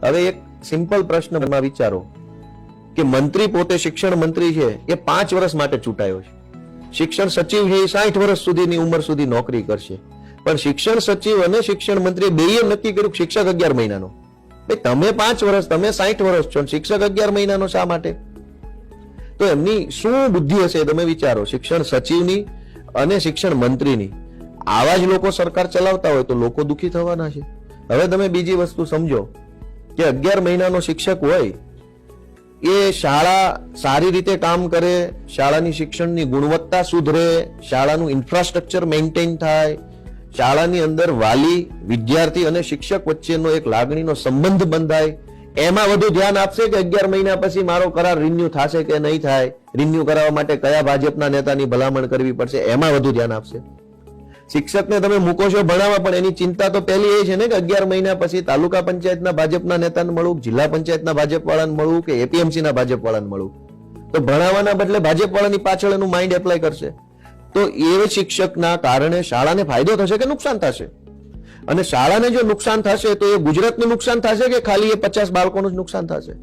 હવે એક સિમ્પલ પ્રશ્ન મનમાં વિચારો કે મંત્રી પોતે શિક્ષણ મંત્રી છે એ 5 વર્ષ માટે ચૂંટાયો છે, શિક્ષણ સચિવ છે એ 60 વર્ષ સુધીની ઉંમર સુધી નોકરી કરશે, પણ શિક્ષણ સચિવ અને શિક્ષણ મંત્રી બેએ નક્કી કર્યું કે શિક્ષક 11 મહિનાનો. ભાઈ તમે 5 વર્ષ, તમે 60 વર્ષ છો, શિક્ષક 11 મહિનાનો શા માટે? તો એમની શું બુદ્ધિ હશે તમે વિચારો, શિક્ષણ સચિવની અને શિક્ષણ મંત્રીની. આવા જ લોકો સરકાર ચલાવતા હોય તો લોકો દુઃખી થવાના છે. હવે તમે બીજી વસ્તુ સમજો કે 11 મહિનાનો શિક્ષક હોય એ શાળા સારી રીતે કામ કરે, શાળાની શિક્ષણની ગુણવત્તા સુધરે, શાળાનું ઇન્ફ્રાસ્ટ્રક્ચર મેન્ટેન થાય, શાળાની અંદર વાલી, વિદ્યાર્થી અને શિક્ષક વચ્ચેનો એક લાગણીનો સંબંધ બંધાય, એમાં વધુ ધ્યાન આપશે કે 11 મહિના પછી મારો કરાર રિન્યુ થશે કે નહીં થાય, રિન્યુ કરાવવા માટે કયા ભાજપના નેતાની ભલામણ કરવી પડશે, એમાં વધુ ધ્યાન આપશે. શિક્ષકને તમે મૂકો છો ભણાવવા, પણ એની ચિંતા તો પહેલી એ છે ને કે 11 મહિના પછી તાલુકા પંચાયતના ભાજપના નેતાને મળવું, જિલ્લા પંચાયતના ભાજપ વાળાને મળવું કે એપીએમસીના ભાજપ વાળાને મળવું. તો ભણાવવાના બદલે ભાજપ વાળાની પાછળ એનું માઇન્ડ એપ્લાય કરશે. તો એ શિક્ષકના કારણે શાળાને ફાયદો થશે કે નુકસાન થશે? અને શાળાને જો નુકસાન થશે તો એ ગુજરાતનું નુકસાન થશે કે ખાલી એ 50 બાળકોનું જ નુકસાન થશે?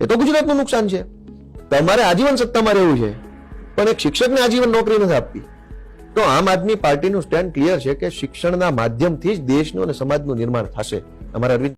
એ તો ગુજરાતનું નુકસાન છે. તમારે આજીવન સત્તામાં રહેવું છે, પણ એક શિક્ષકને આજીવન નોકરી નથી આપવી. તો આમ આદમી પાર્ટીનું સ્ટેન્ડ ક્લિયર છે કે શિક્ષણના માધ્યમથી જ દેશનું અને સમાજનું નિર્માણ થશે. અમારા અરવિંદ